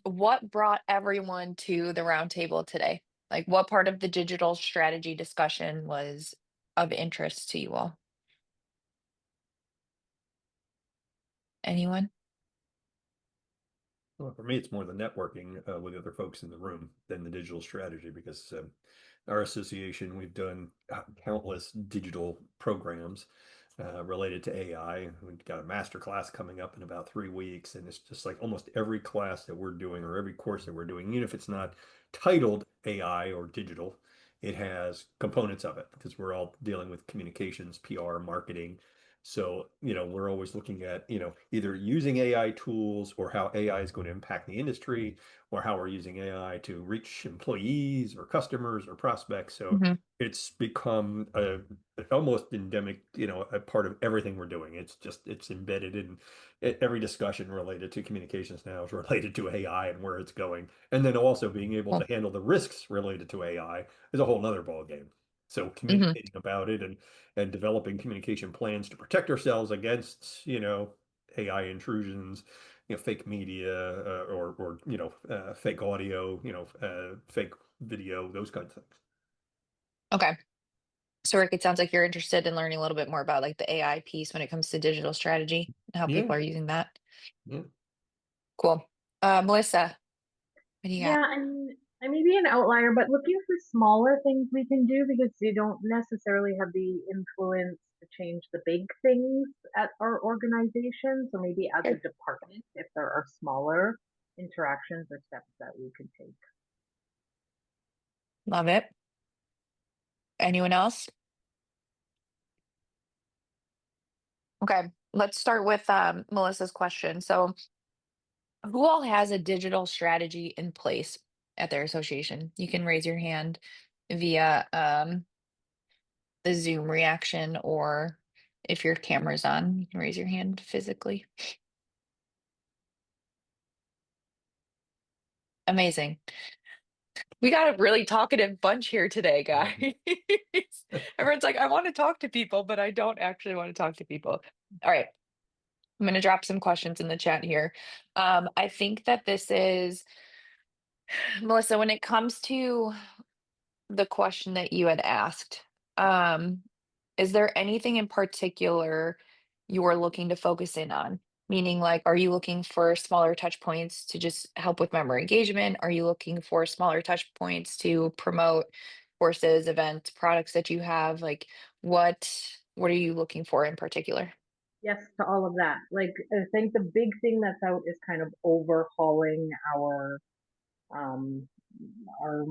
what brought everyone to the roundtable today? Like, what part of the digital strategy discussion was of interest to you all? Anyone? Well, for me, it's more the networking with other folks in the room than the digital strategy because our association, we've done countless digital programs related to AI. We've got a master class coming up in about 3 weeks, and it's just like almost every class that we're doing or every course that we're doing, even if it's not titled AI or digital, it has components of it because we're all dealing with communications, PR, marketing. So, we're always looking at, either using AI tools or how AI is going to impact the industry or how we're using AI to reach employees or customers or prospects. So Mhm. it's become almost endemic, a part of everything we're doing. It's embedded in every discussion related to communications now is related to AI and where it's going. And then also being able to Cool. handle the risks related to AI is a whole nother ballgame. So Mhm. communicating about it and developing communication plans to protect ourselves against, AI intrusions, fake media, or fake audio, fake video, those kinds of things. Okay. So, Rick, it sounds like you're interested in learning a little bit more about like the AI piece when it comes to digital strategy and how Yeah, people are using that. yeah. Cool. Melissa, what do you got? Yeah, I may be an outlier, but looking for smaller things we can do because they don't necessarily have the influence to change the big things at our organization. So maybe as a Sure. department, if there are smaller interactions or steps that we could take. Love it. Anyone else? Okay. Let's start with Melissa's question. So, who all has a digital strategy in place at their association? You can raise your hand via the Zoom reaction, or if your camera's on, you can raise your hand physically. Amazing. We got a really talkative bunch here today, guys. Everyone's like, I want to talk to people, but I don't actually want to talk to people. All right. I'm going to drop some questions in the chat here. I think that this is, Melissa, when it comes to the question that you had asked, um, is there anything in particular you're looking to focus in on? Meaning, like, are you looking for smaller touch points to just help with member engagement? Are you looking for smaller touch points to promote courses, events, products that you have? Like, what are you looking for in particular? Yes, to all of that. Like, I think the big thing that's out is kind of overhauling um, our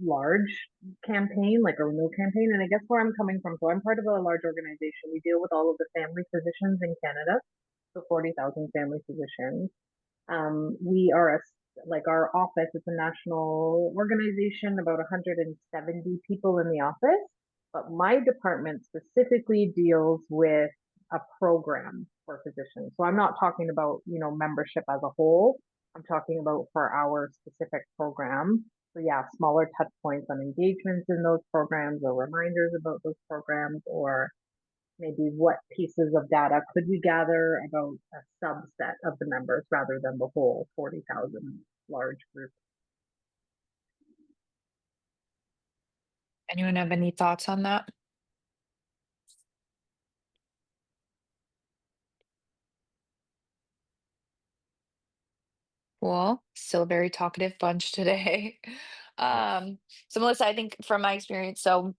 large campaign, like a renewal campaign. And I guess where I'm coming from, so I'm part of a large organization. We deal with all of the family physicians in Canada, so 40,000 family physicians. We are like our office, it's a national organization, about 170 people in the office. But my department specifically deals with a program for physicians. So I'm not talking about, membership as a whole. I'm talking about for our specific program. So yeah, smaller touch points on engagements in those programs or reminders about those programs or maybe what pieces of data could we gather about a subset of the members rather than the whole 40,000 large group. Anyone have any thoughts on that? Cool. Still a very talkative bunch today. Yes. So Melissa, I think from my experience, so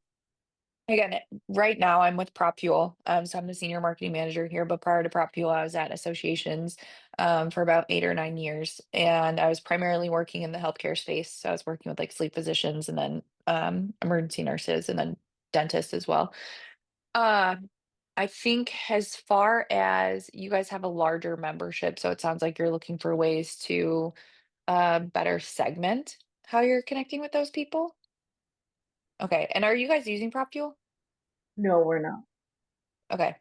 again, right now I'm with PropFuel. So I'm the senior marketing manager here, but prior to PropFuel, I was at associations for about 8 or 9 years. And I was primarily working in the healthcare space. So I was working with like sleep physicians and then emergency nurses and then dentists as well. Uh, I think as far as you guys have a larger membership, so it sounds like you're looking for ways to better segment how you're connecting with those people. Okay. And are you guys using PropFuel? No, we're not. Okay.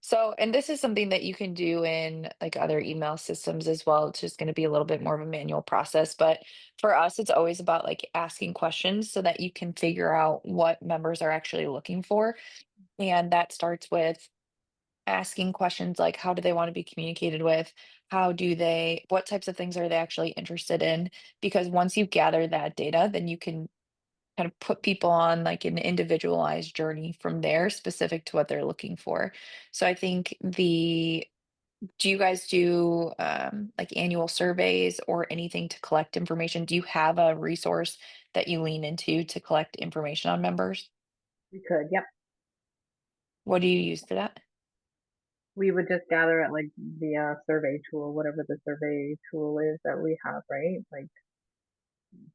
So, and this is something that you can do in like other email systems as well. It's just going to be a little bit more of a manual process. But for us, it's always about like asking questions so that you can figure out what members are actually looking for. And that starts with asking questions like how do they want to be communicated with? What types of things are they actually interested in? Because once you gather that data, then you can kind of put people on like an individualized journey from there specific to what they're looking for. So I think do you guys do like annual surveys or anything to collect information? Do you have a resource that you lean into to collect information on members? We could, yep. What do you use for that? We would just gather it like via survey tool, whatever the survey tool is that we have, right? Like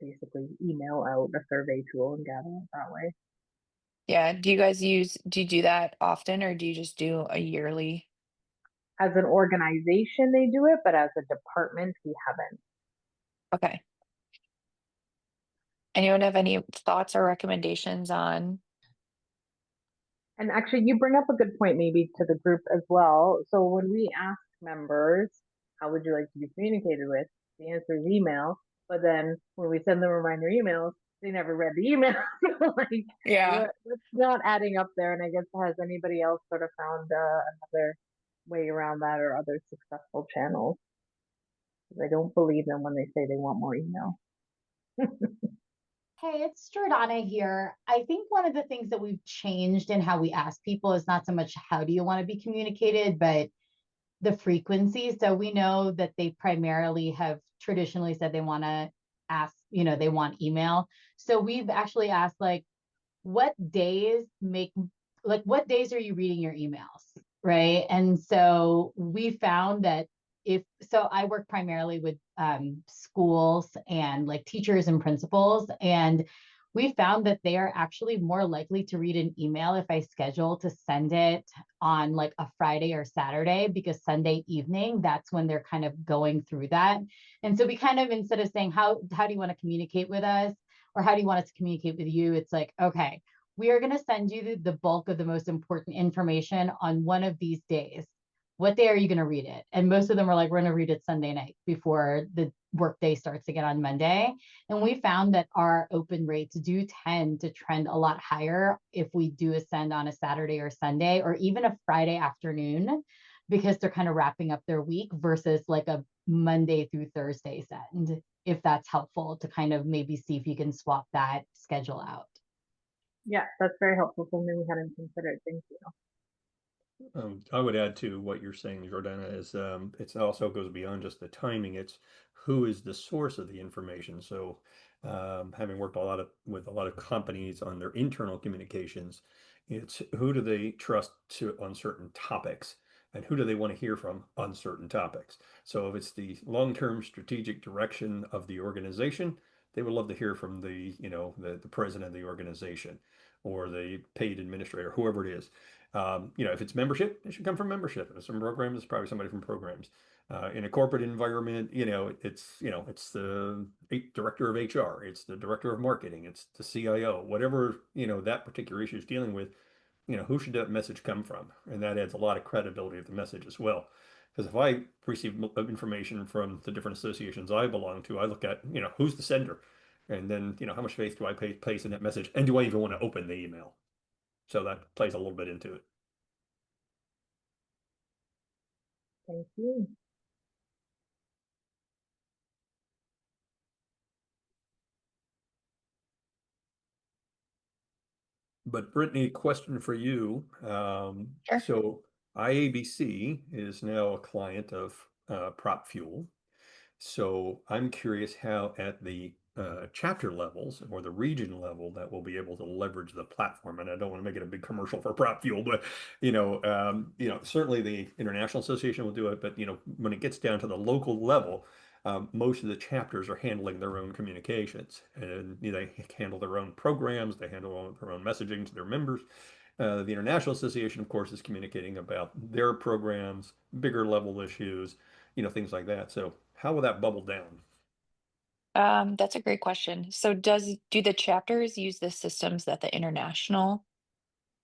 basically email out a survey tool and gather it that way. Yeah, do you do that often or do you just do a yearly? As an organization, they do it, but as a department, we haven't. Okay. Anyone have any thoughts or recommendations on? And actually, you bring up a good point maybe to the group as well. So when we ask members, how would you like to be communicated with? The answer is email. But then when we send them reminder emails, they never read the email. Like, Yeah. what's not adding up there? And I guess has anybody else sort of found another way around that or other successful channels? I don't believe them when they say they want more email. Hey, it's Jordana here. I think one of the things that we've changed in how we ask people is not so much how do you want to be communicated, but the frequency. So we know that they primarily have traditionally said they want to ask, they want email. So we've actually asked like, what days make what days are you reading your emails, right? And so we found that if so I work primarily with schools and like teachers and principals, and we found that they are actually more likely to read an email if I schedule to send it on like a Friday or Saturday, because Sunday evening, that's when they're kind of going through that. And so we kind of, instead of saying how do you want to communicate with us, or how do you want us to communicate with you, it's like, okay, we are going to send you the bulk of the most important information on one of these days. What day are you going to read it? And most of them are like, we're going to read it Sunday night before the work day starts again on Monday. And we found that our open rates do tend to trend a lot higher if we do a send on a Saturday or Sunday, or even a Friday afternoon, because they're kind of wrapping up their week versus like a Monday through Thursday send, if that's helpful to kind of maybe see if you can swap that schedule out. Yeah, that's very helpful. Something we hadn't considered. Thank you. I would add to what you're saying, Jordana, is it also goes beyond just the timing. It's who is the source of the information. So, having worked with a lot of companies on their internal communications, it's who do they trust on certain topics, and who do they want to hear from on certain topics. So, if it's the long-term strategic direction of the organization, they would love to hear from the president of the organization or the paid administrator, whoever it is. If it's membership, it should come from membership. If it's from programs, it's probably somebody from programs. In a corporate environment, it's the director of HR, it's the director of marketing, it's the CIO, whatever, that particular issue is dealing with, who should that message come from? And that adds a lot of credibility to the message as well. Because if I receive information from the different associations I belong to, I look at, who's the sender? And then, how much faith do I place in that message? And do I even want to open the email? So that plays a little bit into it. Thank you. But Brittany, question for you. Sure. So IABC is now a client of Prop Fuel. So I'm curious how at the chapter levels or the region level that we'll be able to leverage the platform. And I don't want to make it a big commercial for Prop Fuel, but certainly the International Association will do it. But when it gets down to the local level, most of the chapters are handling their own communications, and they handle their own programs, they handle their own messaging to their members. The International Association, of course, is communicating about their programs, bigger level issues, things like that. So how will that bubble down? That's a great question. So do the chapters use the systems that the international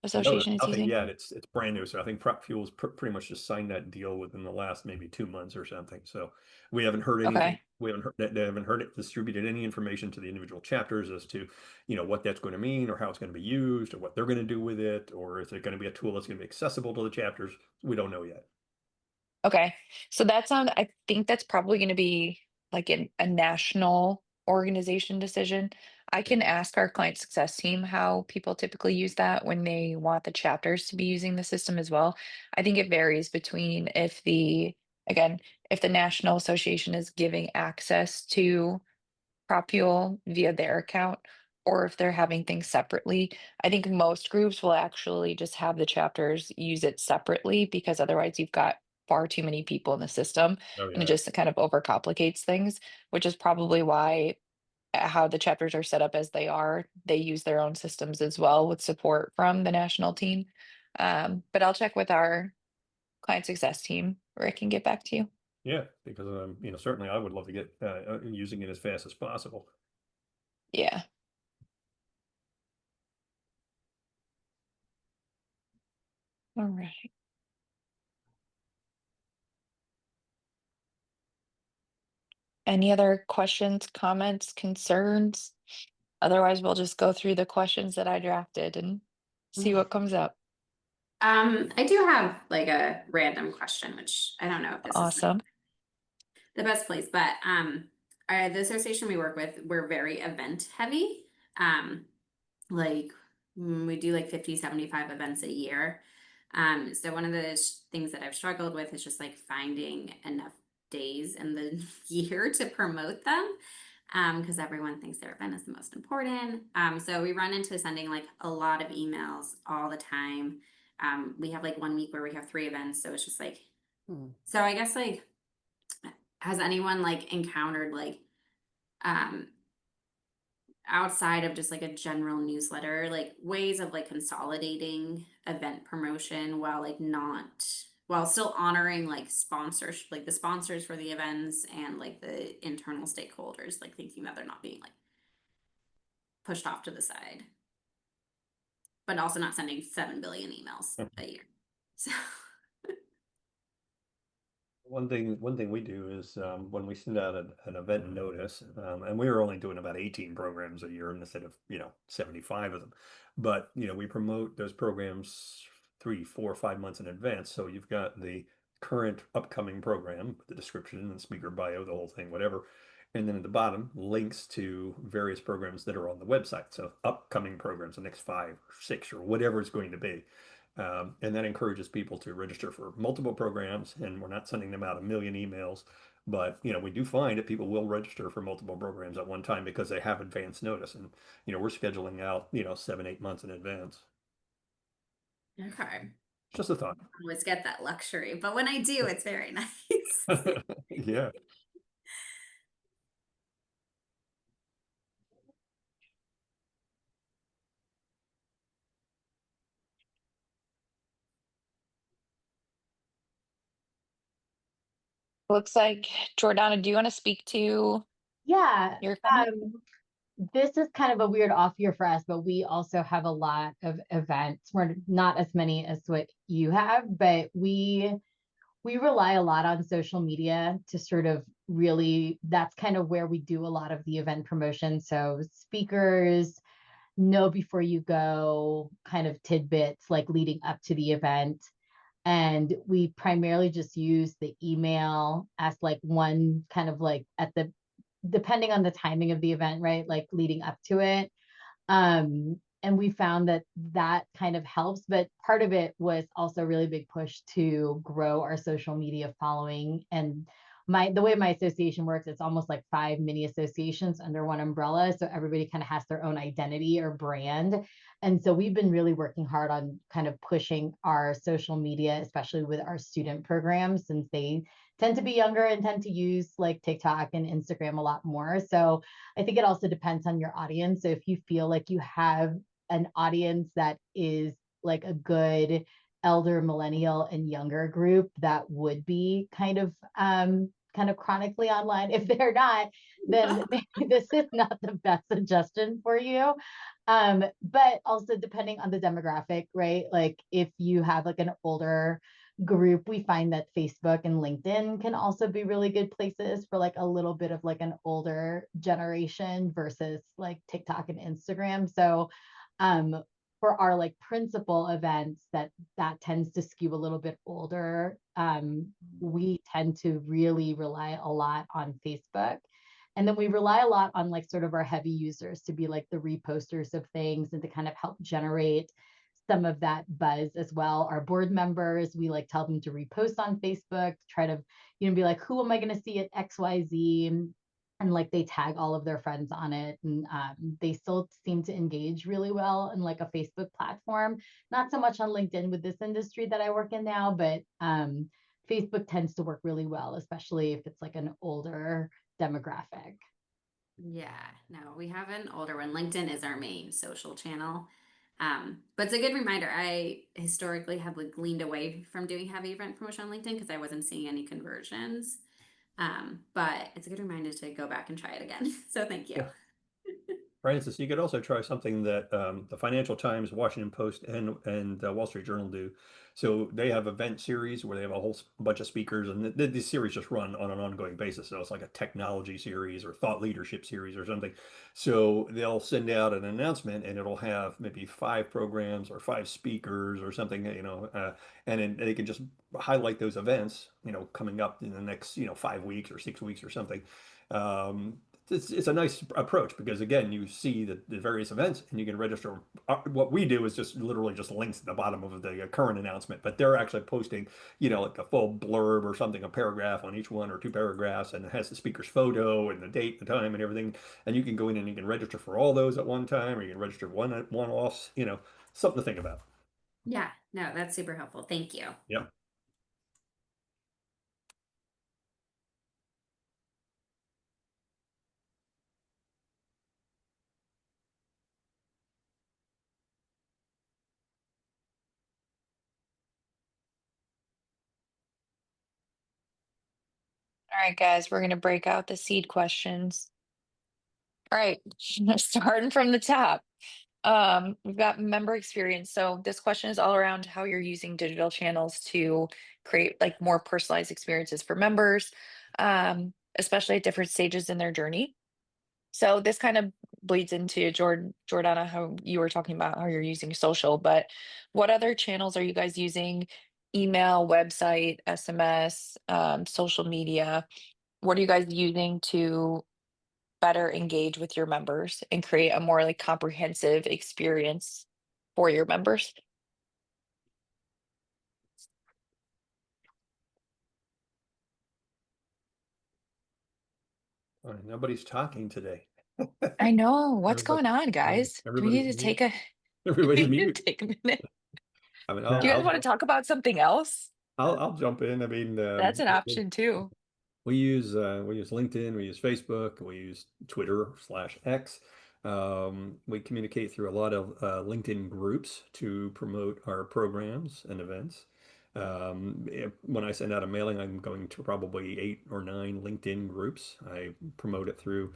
No, there's association is nothing using? yet. It's brand new. So I think Prep Fuels pretty much just signed that deal within the last maybe 2 months or something. So we haven't heard anything. Okay. We haven't heard it distributed any information to the individual chapters as to, what that's going to mean or how it's going to be used or what they're going to do with it, or is it going to be a tool that's going to be accessible to the chapters? We don't know yet. Okay. So I think that's probably going to be like a national organization decision. I can ask our client success team how people typically use that when they want the chapters to be using the system as well. I think it varies between again, if the National Association is giving access to Propule via their account, or if they're having things separately. I think most groups will actually just have the chapters use it separately because otherwise you've got far too many people in the system Oh and it yeah. just kind of overcomplicates things, which is probably why how the chapters are set up as they are. They use their own systems as well with support from the national team. But I'll check with our client success team or I can get back to you. Yeah, because certainly I would love to get using it as fast as possible. Yeah. All right. Any other questions, comments, concerns? Otherwise, we'll just go through the questions that I drafted and see what comes up. I do have like a random question, which I don't know if this is like Awesome. the best place, but the association we work with, we're very event heavy. Like we do like 50, 75 events a year. So one of the things that I've struggled with is just like finding enough days in the year to promote them. Because everyone thinks their event is the most important. So we run into sending like a lot of emails all the time. We have like 1 week where we have 3 events, so it's just like, so I guess like, has anyone like encountered like, um, outside of just like a general newsletter, like ways of like consolidating event promotion while like not, while still honoring like sponsors, like the sponsors for the events and like the internal stakeholders, like thinking that they're not being like pushed off to the side, but also not sending 7 billion emails a year. So One thing we do is when we send out an event notice, and we were only doing about 18 programs a year instead of 75 of them, but we promote those programs 3, 4, 5 months in advance. So you've got the current upcoming program, the description and speaker bio, the whole thing, whatever, and then at the bottom links to various programs that are on the website. So upcoming programs, the next 5 or 6 or whatever it's going to be. And that encourages people to register for multiple programs, and we're not sending them out a million emails, but we do find that people will register for multiple programs at one time because they have advance notice, and we're scheduling out 7, 8 months in advance. okay, Just a thought. I always get that luxury, but when I do, it's very nice. Yeah. Looks like Jordana, do you want to speak to Yeah. your comment? This is kind of a weird off year for us, but we also have a lot of events. We're not as many as what you have, but we rely a lot on social media to sort of really, that's kind of where we do a lot of the event promotion. So speakers, know before you go, kind of tidbits like leading up to the event. And we primarily just use the email as like one kind of like at the, depending on the timing of the event, right? Like leading up to it. And we found that that kind of helps, but part of it was also a really big push to grow our social media following. And the way my association works, it's almost like 5 mini associations under one umbrella. So everybody kind of has their own identity or brand. And so we've been really working hard on kind of pushing our social media, especially with our student programs, since they tend to be younger and tend to use like TikTok and Instagram a lot more. So I think it also depends on your audience. So if you feel like you have an audience that is like a good elder, millennial, and younger group that would be kind of kind of chronically online. If they're not, then this is not the best suggestion for you. But also depending on the demographic, right? Like if you have like an older group, we find that Facebook and LinkedIn can also be really good places for like a little bit of like an older generation versus like TikTok and Instagram. So for our like principal events that tends to skew a little bit older, we tend to really rely a lot on Facebook. And then we rely a lot on like sort of our heavy users to be like the reposters of things and to kind of help generate some of that buzz as well. Our board members, we like tell them to repost on Facebook, try to, be like, who am I going to see at XYZ? And like they tag all of their friends on it. And they still seem to engage really well in like a Facebook platform. Not so much on LinkedIn with this industry that I work in now, but Facebook tends to work really well, especially if it's like an older demographic. Yeah, no, we have an older one. LinkedIn is our main social channel. But it's a good reminder. I historically have like leaned away from doing heavy event promotion on LinkedIn because I wasn't seeing any conversions. But it's a good reminder to go back and try it again. So thank you. Yeah. Francis, you could also try something that the Financial Times, Washington Post, and Wall Street Journal do. So they have event series where they have a whole bunch of speakers, and these series just run on an ongoing basis. So it's like a technology series or thought leadership series or something. So they'll send out an announcement, and it'll have maybe 5 programs or 5 speakers or something, and then they can just highlight those events, coming up in the next, 5 weeks or 6 weeks or something. Um, it's a nice approach because again you see the various events and you can register. What we do is just literally just links at the bottom of the current announcement, but they're actually posting like a full blurb or something, a paragraph on each one or 2 paragraphs, and it has the speaker's photo and the date, the time, and everything. And you can go in and you can register for all those at one time, or you can register one offs. Something to think about. Yeah, no, that's super helpful. Thank you. Yeah. All right, guys, we're going to break out the seed questions. All right, starting from the top. We've got member experience. So this question is all around how you're using digital channels to create like more personalized experiences for members, especially at different stages in their journey. So this kind of bleeds into Jordana, how you were talking about how you're using social, but what other channels are you guys using? Email, website, SMS, social media. What are you guys using to better engage with your members and create a more like comprehensive experience for your members? All right, nobody's talking today. I know. What's Everybody, going on, guys? Do we everybody's need to mute. take a Everybody's we need to mute. take a minute? I mean, Do you guys want to talk about something else? I'll jump in. I mean, That's an option too. we use LinkedIn, we use Facebook, we use Twitter/X. We communicate through a lot of LinkedIn groups to promote our programs and events. When I send out a mailing, I'm going to probably 8 or 9 LinkedIn groups. I promote it through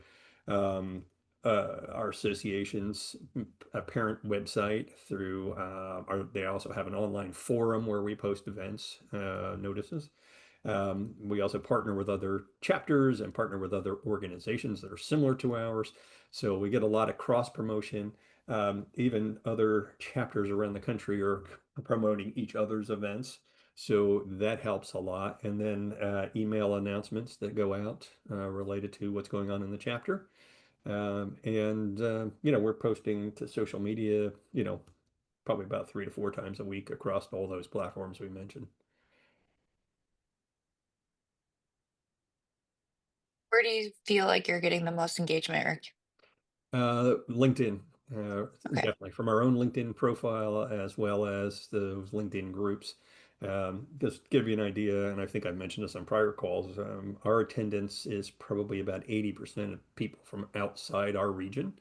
our association's parent website through they also have an online forum where we post events notices. We also partner with other chapters and partner with other organizations that are similar to ours. So we get a lot of cross promotion. Even other chapters around the country are promoting each other's events. So that helps a lot. And then email announcements that go out related to what's going on in the chapter. We're posting to social media, probably about 3 to 4 times a week across all those platforms we mentioned. Where do you feel like you're getting the most engagement, Eric? LinkedIn, Okay. definitely from our own LinkedIn profile as well as those LinkedIn groups. Just to give you an idea, and I think I mentioned this on prior calls, our attendance is probably about 80% of people from outside our region.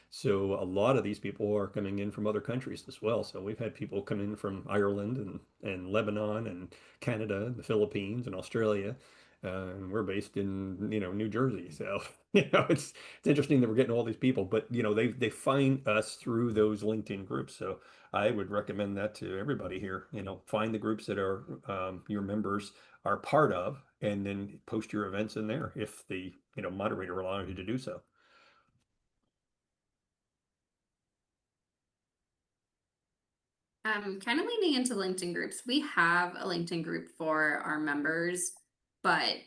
So a lot of these people are coming in from other countries as well. So we've had people come in from Ireland and Lebanon and Canada and the Philippines and Australia. and we're based in, New Jersey. So, it's interesting that we're getting all these people, but they find us through those LinkedIn groups. So I would recommend that to everybody here. Find the groups that are your members are part of, and then post your events in there if the moderator allows you to do so. Kind of leaning into LinkedIn groups. We have a LinkedIn group for our members, but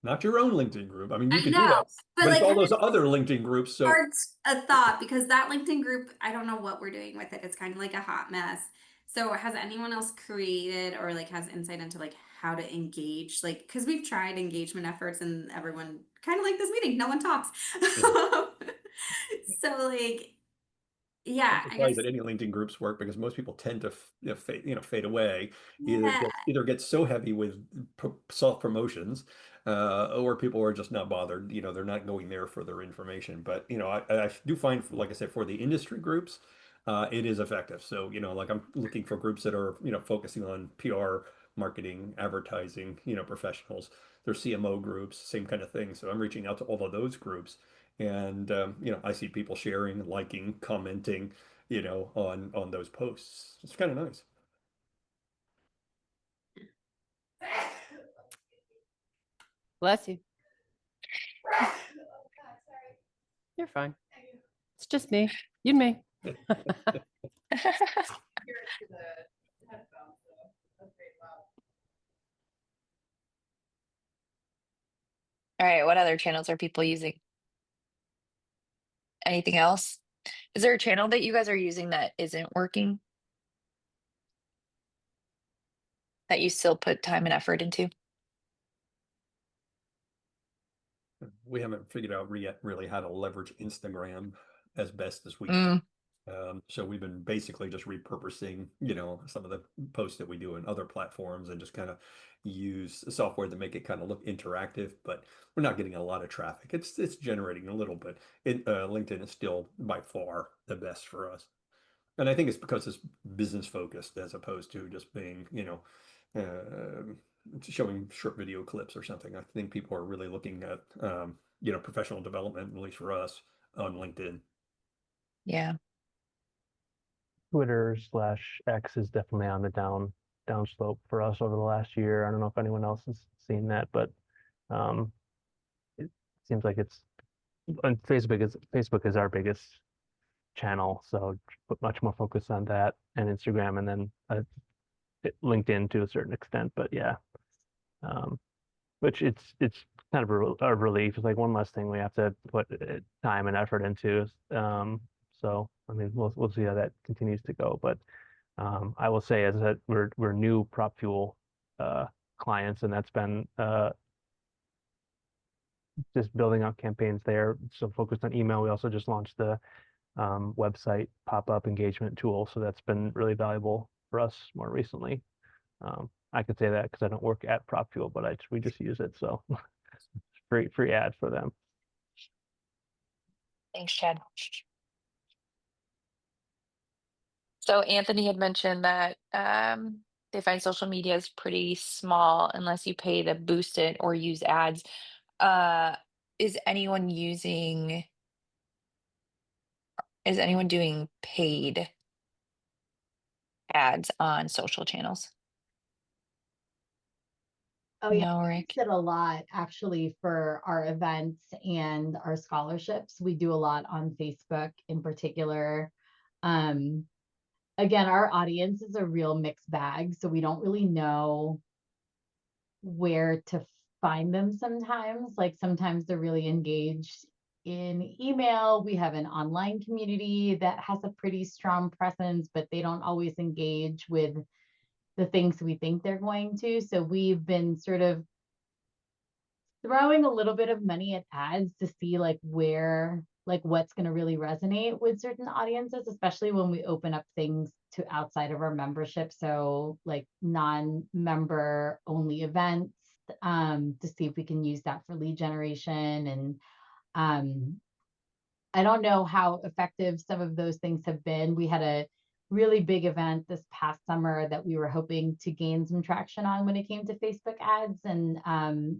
Not your own LinkedIn group. I mean, you I could do that, know, but but it's like all I those just other LinkedIn groups. So sparked a thought because that LinkedIn group, I don't know what we're doing with it. It's kind of like a hot mess. So has anyone else created or like has insight into like how to engage? Like, because we've tried engagement efforts and everyone kind of like this meeting, no one talks. yeah. So like, I'm yeah, I guess, surprised that any LinkedIn groups work because most people tend to fade away. yeah. Either get so heavy with self promotions, or people are just not bothered. They're not going there for their information. But I do find, like I said, for the industry groups, it is effective. So like I'm looking for groups that are focusing on PR, marketing, advertising, professionals. There's CMO groups, same kind of thing. So I'm reaching out to all of those groups. And I see people sharing, liking, commenting, on those posts. It's kind of nice. Bless you. You're fine. It's just me. You and me. All right, what other channels are people using? Anything else? Is there a channel that you guys are using that isn't working? That you still put time and effort into? We haven't figured out yet really how to leverage Instagram as best as we can. Mm, So we've been basically just repurposing, some of the posts that we do in other platforms and just kind of use software to make it kind of look interactive, but we're not getting a lot of traffic. It's generating a little bit. LinkedIn is still by far the best for us. And I think it's because it's business focused as opposed to just being, showing short video clips or something. I think people are really looking at, professional development, at least for us, on LinkedIn. yeah. Twitter/X is definitely on the downslope for us over the last year. I don't know if anyone else has seen that, but it seems like it's on Facebook is our biggest channel, so put much more focus on that and Instagram, and then LinkedIn to a certain extent. But yeah, which it's kind of a relief. It's like one less thing we have to put time and effort into. So I mean, we'll see how that continues to go. But I will say is that we're new PropFuel clients, and that's been just building out campaigns there. So focused on email. We also just launched the website pop-up engagement tool, so that's been really valuable for us more recently. I could say that because I don't work at PropFuel, but we just use it, so free ad for them. Thanks, Chad. So Anthony had mentioned that they find social media is pretty small unless you pay to boost it or use ads. Uh, is anyone doing paid ads on social channels? Oh yeah, No, we Rick. use it a lot actually for our events and our scholarships. We do a lot on Facebook in particular. Again, our audience is a real mixed bag, so we don't really know where to find them sometimes. Like sometimes they're really engaged in email. We have an online community that has a pretty strong presence, but they don't always engage with the things we think they're going to. So we've been sort of throwing a little bit of money at ads to see like what's going to really resonate with certain audiences, especially when we open up things to outside of our membership. So like non-member only events, to see if we can use that for lead generation. And I don't know how effective some of those things have been. We had really big event this past summer that we were hoping to gain some traction on when it came to Facebook ads and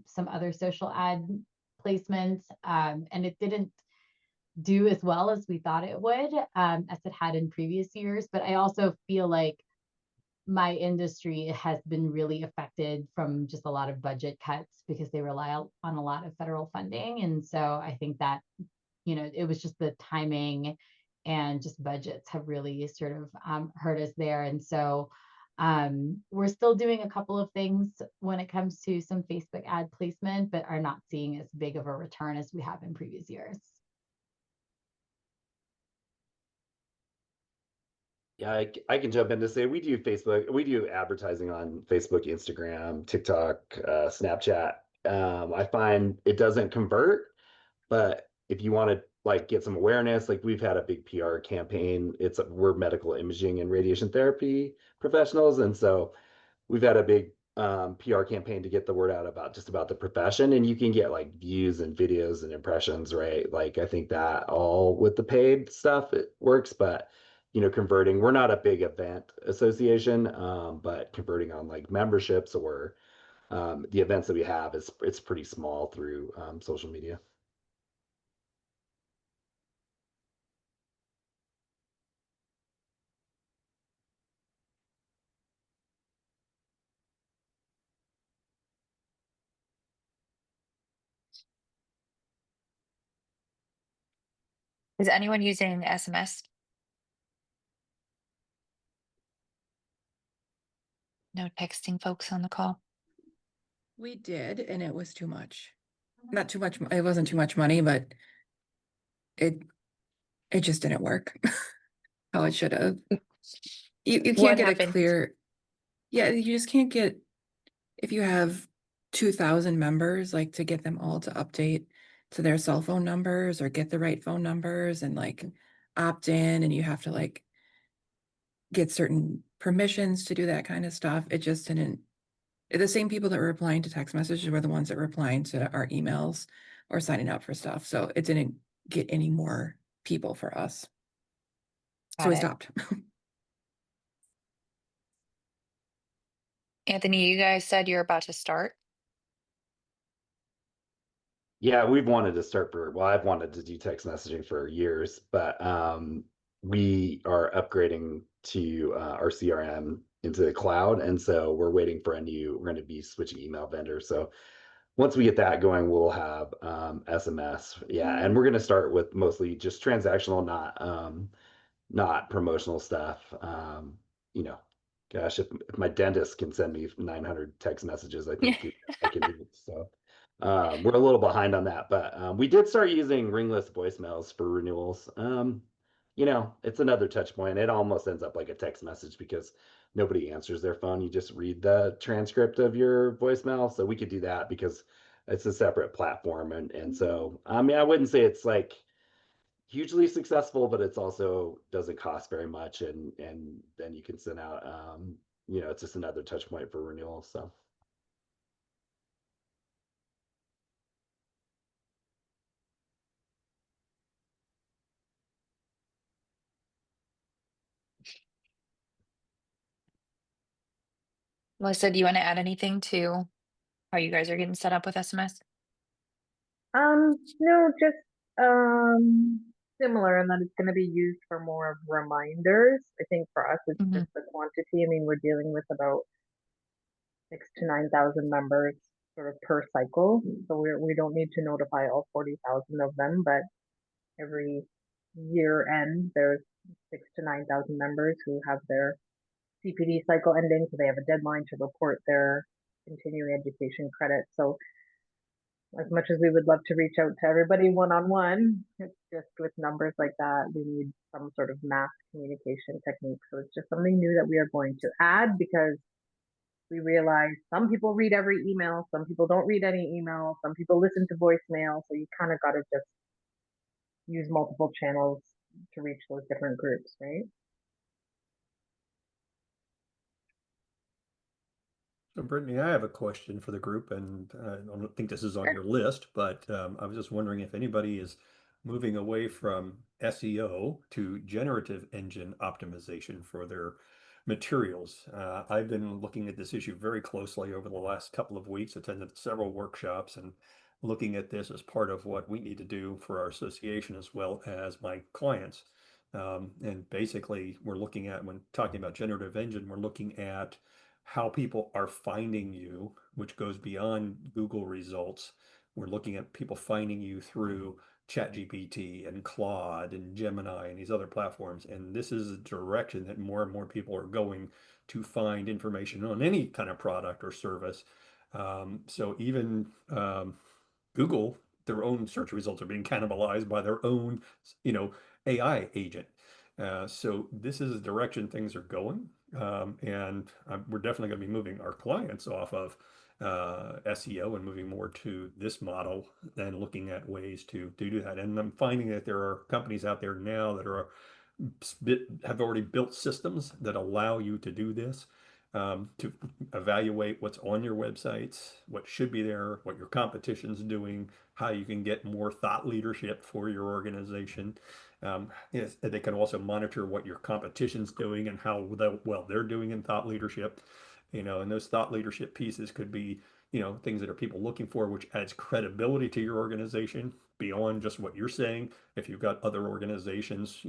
some other social ad placements. And it didn't do as well as we thought it would, as it had in previous years. But I also feel like my industry has been really affected from just a lot of budget cuts because they rely on a lot of federal funding. And so I think that, it was just the timing and just budgets have really sort of hurt us there. And so we're still doing a couple of things when it comes to some Facebook ad placement, but are not seeing as big of a return as we have in previous years. Yeah, I can jump in to say we do Facebook, we do advertising on Facebook, Instagram, TikTok, Snapchat. I find it doesn't convert, but if you want to like get some awareness, like we've had a big PR campaign. We're medical imaging and radiation therapy professionals, and so we've had a big PR campaign to get the word out about the profession, and you can get like views and videos and impressions, right? Like I think that all with the paid stuff it works, but converting, we're not a big event association, but converting on like memberships or the events that we have it's pretty small through social media. Is anyone using SMS? No texting folks on the call. We did, and it was too much. Not too much, it wasn't too much money, but it just didn't work how it should have. You What can't get a happened? clear, yeah, you just can't get, if you have 2,000 members, like to get them all to update to their cell phone numbers or get the right phone numbers and like opt in, and you have to like get certain permissions to do that kind of stuff. It just didn't, the same people that were replying to text messages were the ones that were replying to our emails or signing up for stuff. So it didn't get any more people for us. So Got we it. stopped. Anthony, you guys said you're about to start. Yeah, we've wanted to I've wanted to do text messaging for years, but we are upgrading to our CRM into the cloud. And so we're waiting for we're going to be switching email vendor. So once we get that going, we'll have SMS. Yeah. And we're going to start with mostly just transactional, not promotional stuff. Gosh, if my dentist can send me 900 text messages, I think I can do it. So we're a little behind on that, but we did start using ringless voicemails for renewals. It's another touch point. It almost ends up like a text message because nobody answers their phone. You just read the transcript of your voicemail. So we could do that because it's a separate platform. And so, I mean, I wouldn't say it's like hugely successful, but it's also doesn't cost very much. And then you can send out, it's just another touch point for renewal. So. Melissa, do you want to add anything to how you guys are getting set up with SMS? No, just similar in that it's going to be used for more of reminders. I think for us, it's Mhm. just the quantity. I mean, we're dealing with about 6,000 to 9,000 members sort of per cycle, so we don't need to notify all 40,000 of them, but every year end, there's 6,000 to 9,000 members who have their CPD cycle ending, so they have a deadline to report their continuing education credit. So as much as we would love to reach out to everybody one-on-one, it's just with numbers like that, we need some sort of mass communication technique. So it's just something new that we are going to add because we realize some people read every email, some people don't read any email, some people listen to voicemail. So you kind of got to just use multiple channels to reach those different groups, right? So Brittany, I have a question for the group, and I don't think this is on Sure. your list, but I was just wondering if anybody is moving away from SEO to generative engine optimization for their materials. I've been looking at this issue very closely over the last couple of weeks, attended several workshops and looking at this as part of what we need to do for our association as well as my clients. And basically, we're looking at, when talking about generative engine, we're looking at how people are finding you, which goes beyond Google results. We're looking at people finding you through ChatGPT and Claude and Gemini and these other platforms. And this is a direction that more and more people are going to find information on any kind of product or service. So even Google, their own search results are being cannibalized by their own, AI agent. So this is the direction things are going. And we're definitely going to be moving our clients off of SEO and moving more to this model and looking at ways to do that. And I'm finding that there are companies out there now that have already built systems that allow you to do this, to evaluate what's on your websites, what should be there, what your competition's doing, how you can get more thought leadership for your organization. Yes, they can also monitor what your competition's doing and how well they're doing in thought leadership. And those thought leadership pieces could be, things that are people looking for, which adds credibility to your organization beyond just what you're saying. If you've got other organizations,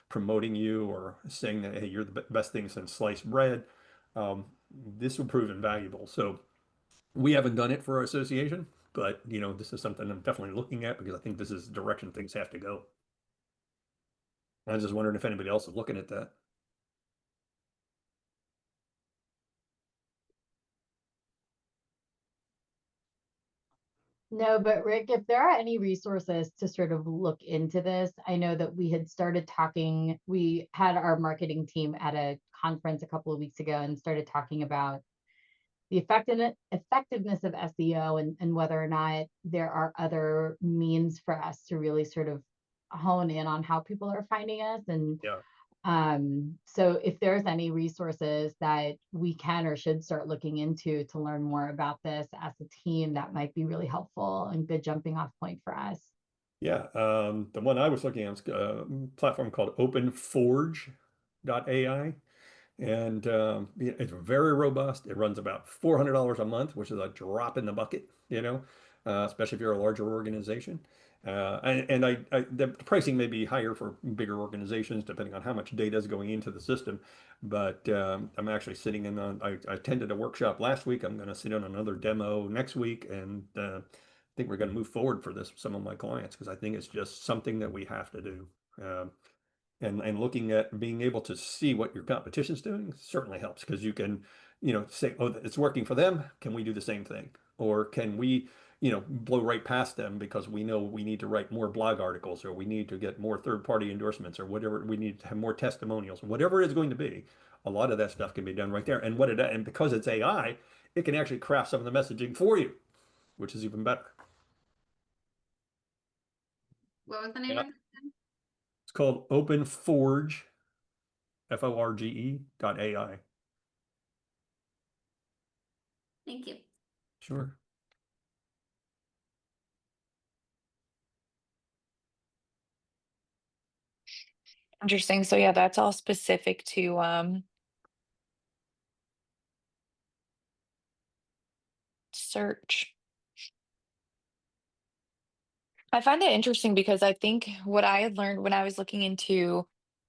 promoting you or saying that, hey, you're the best thing since sliced bread, um, this will prove invaluable. So we haven't done it for our association, but this is something I'm definitely looking at because I think this is the direction things have to go. I was just wondering if anybody else is looking at that. No, but Rick, if there are any resources to sort of look into this, I know that we had started talking, we had our marketing team at a conference a couple of weeks ago and started talking about the effectiveness of SEO and whether or not there are other means for us to really sort of hone in on how people are finding us. And Yeah. so if there's any resources that we can or should start looking into to learn more about this as a team, that might be really helpful and good jumping off point for us. Yeah. The one I was looking at was a platform called OpenForge.ai. And it's very robust. It runs about $400 a month, which is a drop in the bucket, especially if you're a larger organization. The pricing may be higher for bigger organizations, depending on how much data is going into the system. But I'm actually sitting in on, I attended a workshop last week. I'm going to sit on another demo next week. And I think we're going to move forward for this with some of my clients because I think it's just something that we have to do. And looking at being able to see what your competition's doing certainly helps because you can, say, oh, it's working for them. Can we do the same thing? Or can we, blow right past them because we know we need to write more blog articles or we need to get more third-party endorsements or whatever, we need to have more testimonials, whatever it is going to be. A lot of that stuff can be done right there. And because it's AI, it can actually craft some of the messaging for you, which is even better. What was the name Yeah. of it? It's called OpenForge, FORGE.ai. Thank you. Sure. Interesting. So yeah, that's all specific to search. I find it interesting because I think what I had learned when I was looking into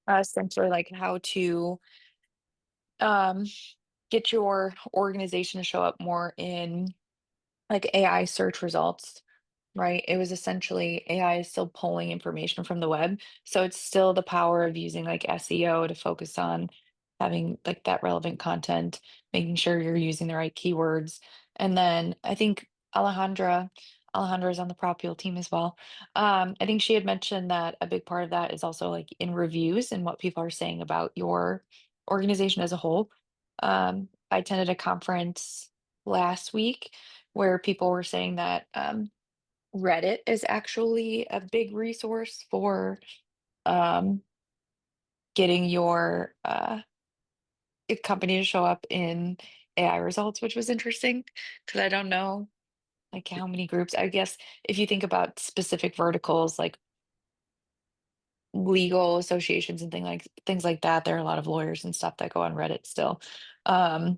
essentially like how to um get your organization to show up more in like AI search results, right? It was essentially AI is still pulling information from the web. So it's still the power of using like SEO to focus on having like that relevant content, making sure you're using the right keywords. And then I think Alejandra is on the Propule team as well. I think she had mentioned that a big part of that is also like in reviews and what people are saying about your organization as a whole. I attended a conference last week where people were saying that Reddit is actually a big resource for um, getting your company to show up in AI results, which was interesting because I don't know like how many groups. I guess if you think about specific verticals like legal associations and things like that. There are a lot of lawyers and stuff that go on Reddit still. Um,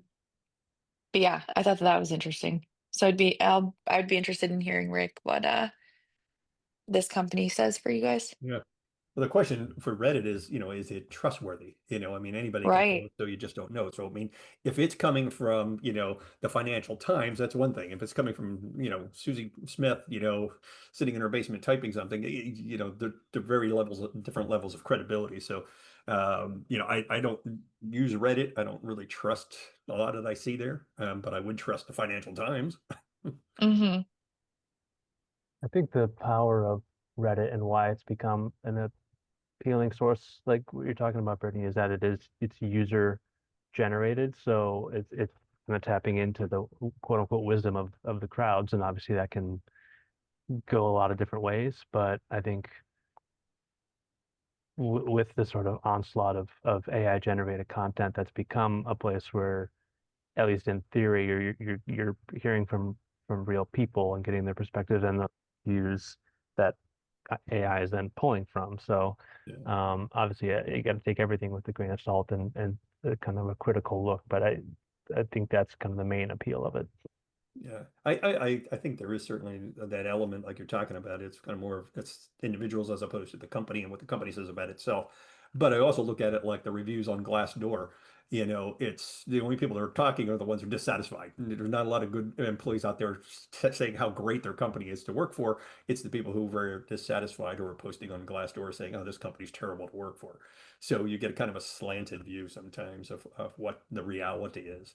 but yeah, I thought that was interesting. So I'd be interested in hearing, Rick, what this company says for you guys. Yeah. Well, the question for Reddit is, is it trustworthy? I mean, anybody can Right. post, so you just don't know. So, I mean, if it's coming from, the Financial Times, that's one thing. If it's coming from, Susie Smith, sitting in her basement typing something, they're very different levels of credibility. So, I don't use Reddit. I don't really trust a lot that I see there, but I would trust the Financial Times. Mm-hmm. I think the power of Reddit and why it's become an appealing source, like what you're talking about, Brittany, is that it's user generated, so it's kind of tapping into the quote unquote wisdom of the crowds, and obviously that can go a lot of different ways. But I think with the sort of onslaught of AI generated content, that's become a place where, at least in theory, you're hearing from real people and getting their perspectives and the views that AI is then pulling from. So Yeah. obviously you got to take everything with a grain of salt and kind of a critical look. But I think that's kind of the main appeal of it. Yeah, I think there is certainly that element like you're talking about. It's kind of more of it's individuals as opposed to the company and what the company says about itself. But I also look at it like the reviews on Glassdoor. It's the only people that are talking are the ones who are dissatisfied. There's not a lot of good employees out there saying how great their company is to work for. It's the people who are very dissatisfied who are posting on Glassdoor saying, "Oh, this company's terrible to work for." So you get kind of a slanted view sometimes of what the reality is.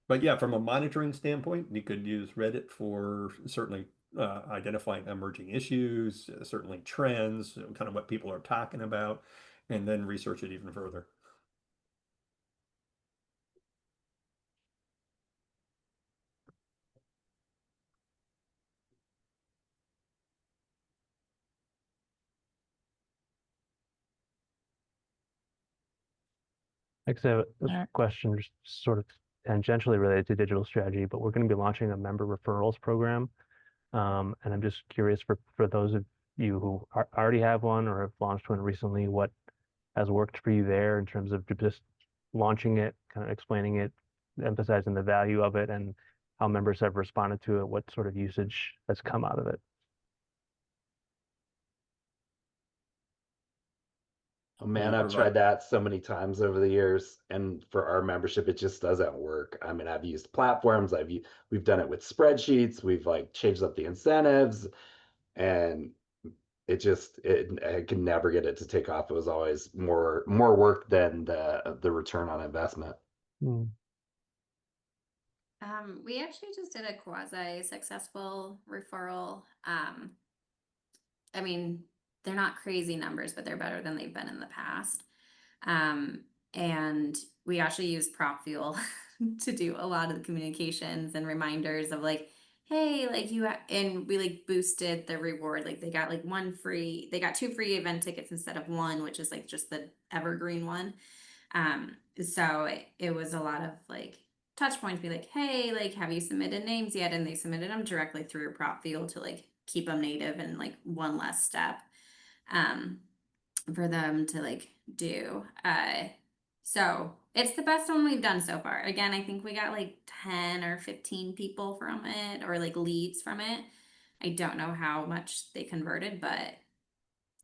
But yeah, from a monitoring standpoint, you could use Reddit for certainly identifying emerging issues, certainly trends, kind of what people are talking about, and then research it even further. Like I said, a All right. question just sort of tangentially related to digital strategy, but we're going to be launching a member referrals program. And I'm just curious for those of you who already have one or have launched one recently, what has worked for you there in terms of just launching it, kind of explaining it, emphasizing the value of it, and how members have responded to it, what sort of usage has come out of it. Oh We man, I've provide tried that so many times over the years, and for our membership, it just doesn't work. I mean, I've used platforms, we've done it with spreadsheets, we've like changed up the incentives, and I could never get it to take off. It was always more work than the return on investment. Mm. We actually just did a quasi successful referral. I mean, they're not crazy numbers, but they're better than they've been in the past. And we actually use Prop Fuel to do a lot of the communications and reminders of like, hey, like and we like boosted the reward. Like they got like they got 2 free event tickets instead of 1, which is like just the evergreen one. So it was a lot of like touch points, be like, hey, like, have you submitted names yet? And they submitted them directly through Prop Field to like keep them native and like one less step for them to like do. So it's the best one we've done so far. Again, I think we got like 10 or 15 people from it or like leads from it. I don't know how much they converted, but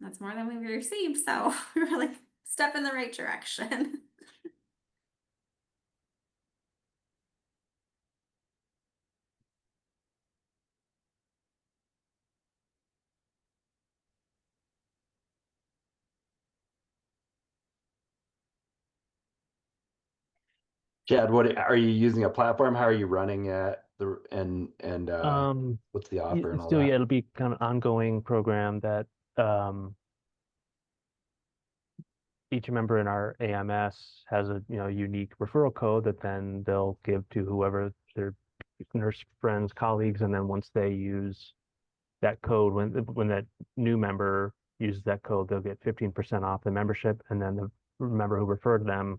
that's more than we've received. So we were like step in the right direction. Chad, what are you using a platform? How are you running it? What's the offer and all Still, yeah, that? it'll be kind of ongoing program that um, each member in our AMS has a unique referral code that then they'll give to whoever their nurse friends, colleagues, and then once they use that code, when that new member uses that code, they'll get 15% off the membership, and then the member who referred them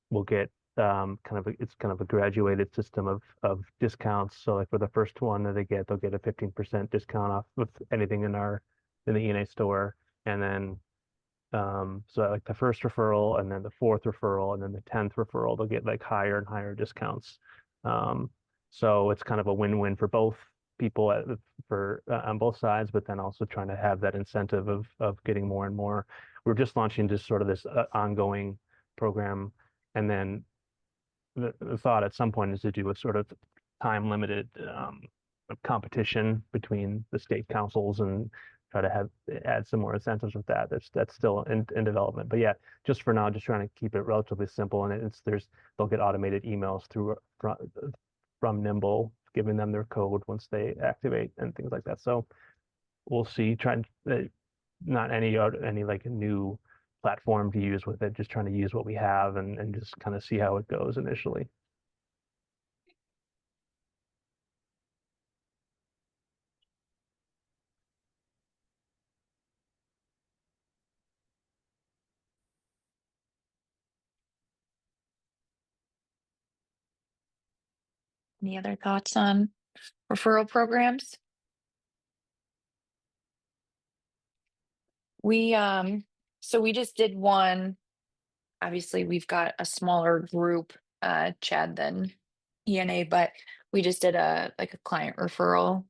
will get it's kind of a graduated system of discounts. So like for the first one that they'll get a 15% discount off with anything in the ENA store. and then so like the first referral and then the fourth referral and then the 10th referral, they'll get like higher and higher discounts. So it's kind of a win-win for both people on both sides, but then also trying to have that incentive of getting more and more. We're just launching just sort of this ongoing program, and then the thought at some point is to do a sort of time limited competition between the state councils and try to add some more incentives with that. That's still in development. But yeah, just for now, just trying to keep it relatively simple. And they'll get automated emails from Nimble, giving them their code once they activate and things like that. So we'll see. Not any like new platform to use with it, just trying to use what we have and just kind of see how it goes initially. Any other thoughts on referral programs? So we just did one. Obviously, we've got a smaller group, Chad, than ENA, but we just did a client referral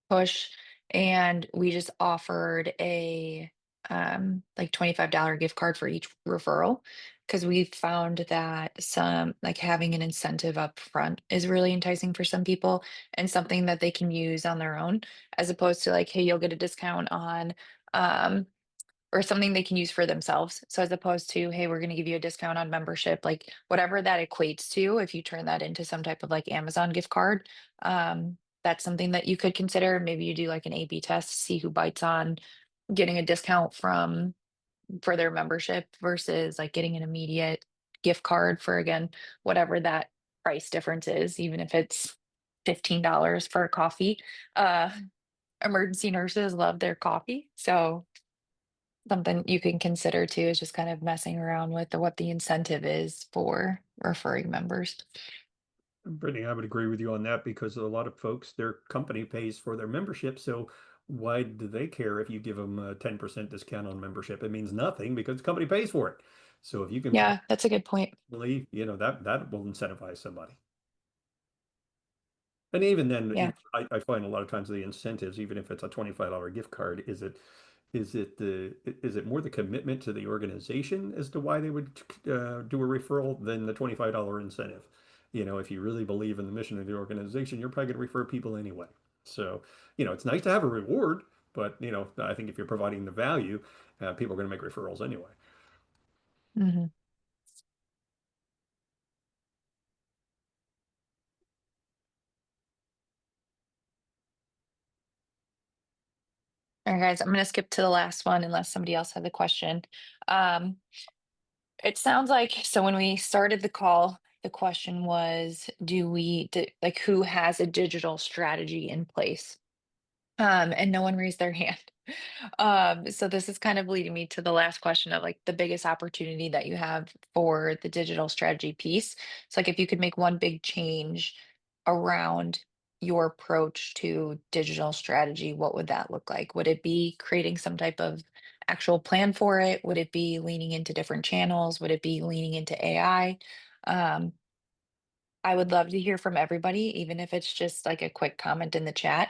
push, and we just offered a like $25 gift card for each referral, because we found that some like having an incentive up front is really enticing for some people and something that they can use on their own, as opposed to like, hey, you'll get a discount on um or something they can use for themselves. So as opposed to, hey, we're going to give you a discount on membership, like whatever that equates to, if you turn that into some type of like Amazon gift card, that's something that you could consider. Maybe you do like an A/B test, see who bites on getting a discount for their membership versus like getting an immediate gift card for, again, whatever that price difference is, even if it's $15 for a coffee. Uh, Emergency nurses love their coffee, so something you can consider too is just kind of messing around with what the incentive is for referring members. Brittany, I would agree with you on that because a lot of folks, their company pays for their membership. So why do they care if you give them a 10% discount on membership? It means nothing because the company pays for it. So if you can Yeah, that's a good point. believe, that will incentivize somebody. And even then, Yeah. I find a lot of times the incentives, even if it's a $25 gift card, is it more the commitment to the organization as to why they would do a referral than the $25 incentive? If you really believe in the mission of the organization, you're probably going to refer people anyway. So, it's nice to have a reward, but I think if you're providing the value, people are going to make referrals anyway. Hmm. All right, guys, I'm going to skip to the last one unless somebody else has a question. Um, it sounds like, so when we started the call, the question was, like, who has a digital strategy in place? And no one raised their hand. So this is kind of leading me to the last question of like the biggest opportunity that you have for the digital strategy piece. It's like if you could make one big change around your approach to digital strategy, what would that look like? Would it be creating some type of actual plan for it? Would it be leaning into different channels? Would it be leaning into AI? Um, I would love to hear from everybody, even if it's just like a quick comment in the chat.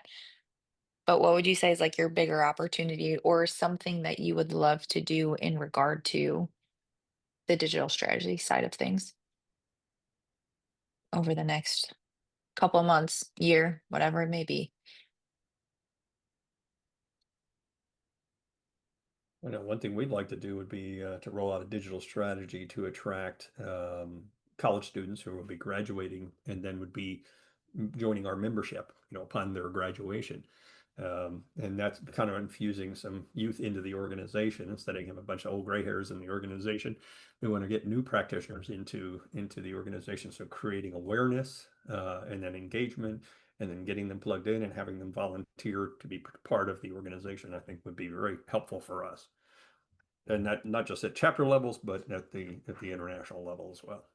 But what would you say is like your bigger opportunity or something that you would love to do in regard to the digital strategy side of things over the next couple of months, year, whatever it may be? I know one thing we'd like to do would be to roll out a digital strategy to attract college students who will be graduating and then would be joining our membership, upon their graduation. And that's kind of infusing some youth into the organization instead of having a bunch of old gray hairs in the organization. We want to get new practitioners into the organization. So creating awareness and then engagement and then getting them plugged in and having them volunteer to be part of the organization, I think would be very helpful for us. And not just at chapter levels, but at the international level as well.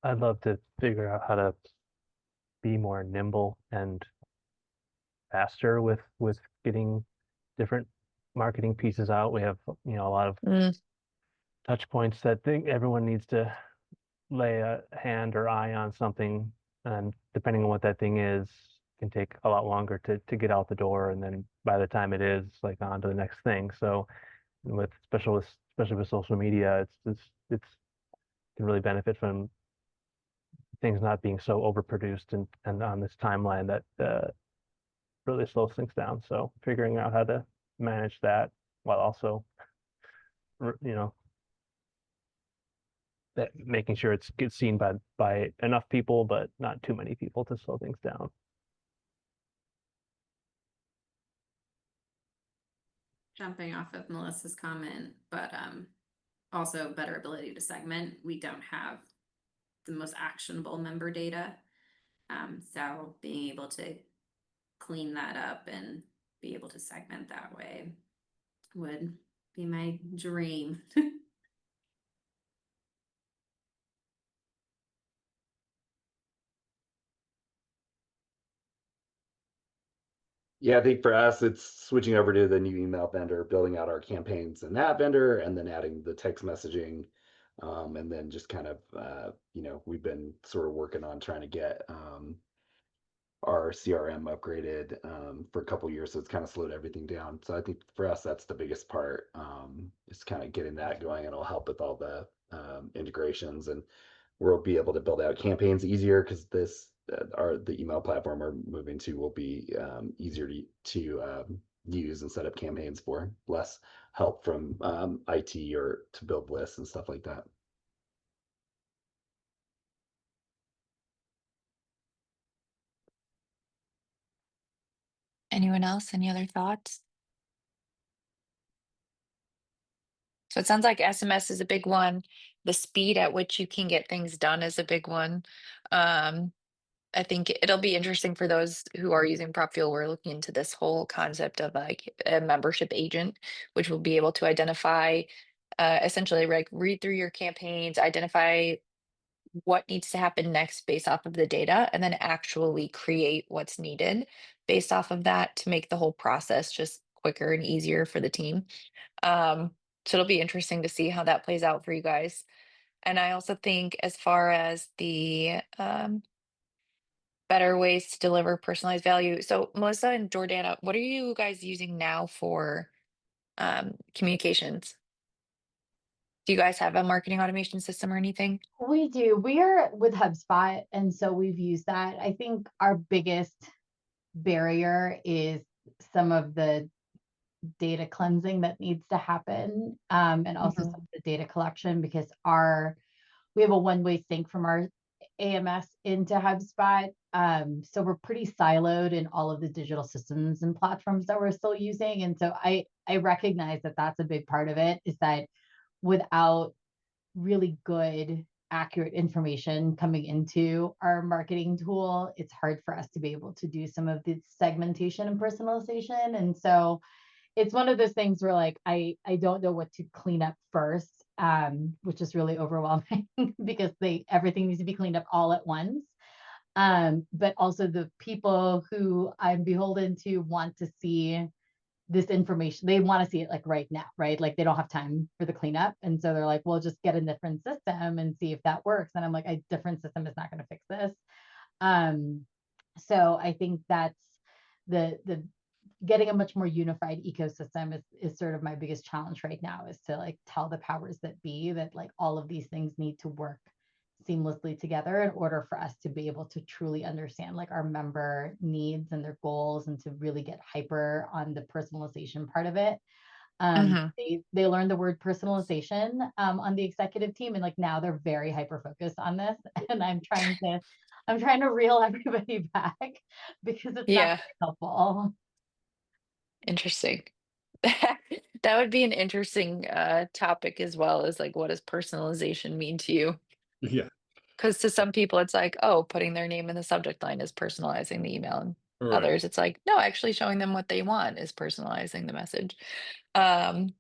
I'd love to figure out how to be more nimble and faster with getting different marketing pieces out. We have, you know, a lot of touch points that think everyone needs to lay a hand or eye on something, and depending on what that thing is, can take a lot longer to get out the door, and then by the time it is, like, on to the next thing. So with especially with social media, it's can really benefit from things not being so overproduced and on this timeline that really slows things down. So figuring out how to manage that while also, you know, that making sure it gets seen by enough people, but not too many people to slow things down. Jumping off of Melissa's comment, but also better ability to segment. We don't have the most actionable member data. So being able to clean that up and be able to segment that way would be my dream. Yeah, I think for us, it's switching over to the new email vendor, building out our campaigns in that vendor, and then adding the text messaging. And then just kind of, you know, we've been sort of working on trying to get our CRM upgraded for a couple years, so it's kind of slowed everything down. So I think for us, that's the biggest part, is kind of getting that going, and it'll help with all the integrations, and we'll be able to build out campaigns easier because the email platform we're moving to will be easier to use and set up campaigns for, less help from IT or to build lists and stuff like that. Anyone else? Any other thoughts? So it sounds like SMS is a big one. The speed at which you can get things done is a big one. I think it'll be interesting for those who are using PropFuel. We're looking into this whole concept of like a membership agent, which will be able to identify, essentially, like, read through your campaigns, identify what needs to happen next based off of the data, and then actually create what's needed based off of that to make the whole process just quicker and easier for the team. So it'll be interesting to see how that plays out for you guys. And I also think, as far as the better ways to deliver personalized value. So Melissa and Jordana, what are you guys using now for communications? Do you guys have a marketing automation system or anything? We do. We are with HubSpot, and so we've used that. I think our biggest barrier is some of the data cleansing that needs to happen, and also some of the data collection, because we have a one-way sync from our AMS into HubSpot. So we're pretty siloed in all of the digital systems and platforms that we're still using. And so I recognize that that's a big part of it, is that without really good, accurate information coming into our marketing tool, it's hard for us to be able to do some of the segmentation and personalization. And so it's one of those things where, like, I don't know what to clean up first, which is really overwhelming because everything needs to be cleaned up all at once. But also the people who I'm beholden to want to see this information. They want to see it like right now, right? Like they don't have time for the cleanup. And so they're like, well, just get a different system and see if that works. And I'm like, a different system is not going to fix this. So I think that's the getting a much more unified ecosystem is sort of my biggest challenge right now, is to like tell the powers that be that like all of these things need to work seamlessly together in order for us to be able to truly understand like our member needs and their goals, and to really get hyper on the personalization part of it. They learned the word personalization on the executive team, and like now they're very hyper focused on this, and I'm trying to reel everybody back because it's not Yeah, very helpful. interesting. That would be an interesting topic as well, as like, what does personalization mean to you? Yeah. Because to some people, it's like, oh, putting their name in the subject line is personalizing the email. And Right. others, it's like, no, actually showing them what they want is personalizing the message. Um,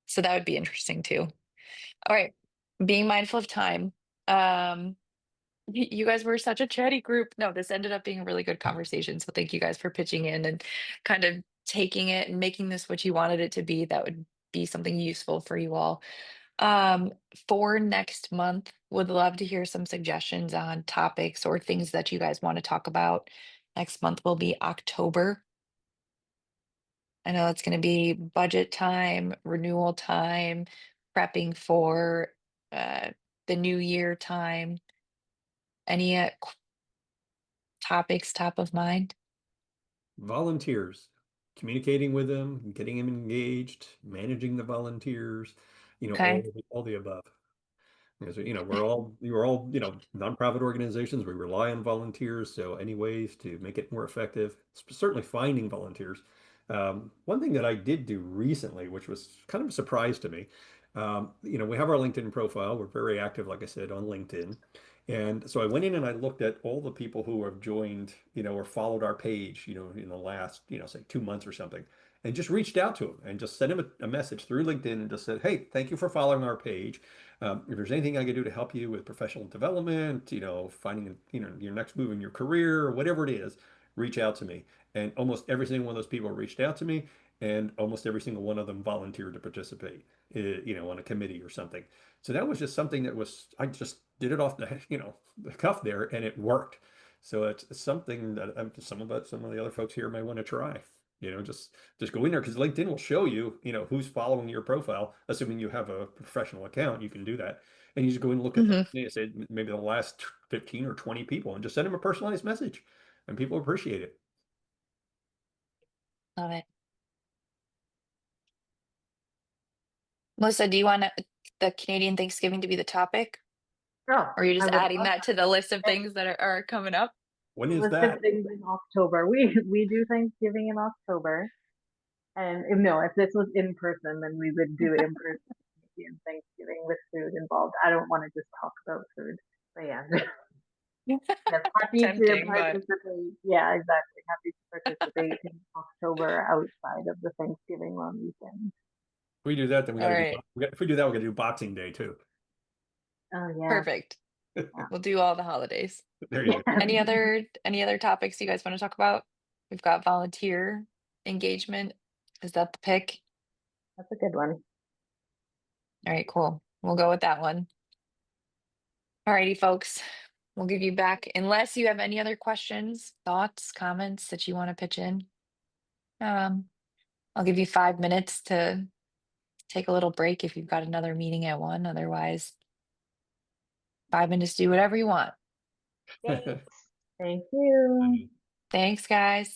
so that would be interesting too. All right. Being mindful of time. You guys were such a chatty group. No, this ended up being a really good conversation. So thank you guys for pitching in and kind of taking it and making this what you wanted it to be. That would be something useful for you all. Um, for next month, would love to hear some suggestions on topics or things that you guys want to talk about. Next month will be October. I know it's going to be budget time, renewal time, prepping for uh, the new year time. Any topics top of mind? Volunteers, communicating with them, getting them engaged, managing the volunteers, Okay. all the above. Because, we're all, nonprofit organizations. We rely on volunteers. So any ways to make it more effective, certainly finding volunteers. One thing that I did do recently, which was kind of a surprise to me, we have our LinkedIn profile. We're very active, like I said, on LinkedIn. And so I went in and I looked at all the people who have joined, or followed our page, in the last, say 2 months or something, and just reached out to them and just sent them a message through LinkedIn and just said, hey, thank you for following our page. If there's anything I can do to help you with professional development, finding, your next move in your career or whatever it is, reach out to me. And almost every single one of those people reached out to me, and almost every single one of them volunteered to participate, on a committee or something. So that was just something I just did it off the cuff there, and it worked. So it's something that some of the other folks here may want to try. Just go in there, because LinkedIn will show you, who's following your profile, assuming you have a professional account. You can do that, and you just go and look at say maybe the last 15 or 20 people, and just send them a personalized message, and people appreciate it. Love it. Melissa, do you want the Canadian Thanksgiving to be the topic? Oh, Or are you I just would adding love that to the list of things that are coming up? When is list of that? things in October. We do Thanksgiving in October. And no, if this was in person, then we would do in person Thanksgiving with food involved. I don't want to just talk about food. But yeah. Yes, happy to Tempting, but participate. Yeah, exactly. Happy to participate in October outside of the Thanksgiving long weekend. If we do that, then all right. if we do that, we got to do Boxing Day too. Oh yeah. Perfect. We'll do all the holidays. There you go. Any other topics you guys want to talk about? We've got volunteer engagement. Is that the pick? That's a good one. All right, cool. We'll go with that one. All righty, folks. We'll give you back, unless you have any other questions, thoughts, comments that you want to pitch in. I'll give you 5 minutes to take a little break if you've got another meeting at 1. Otherwise, 5 minutes, do whatever you want. Thanks. Thank you. Thanks, guys.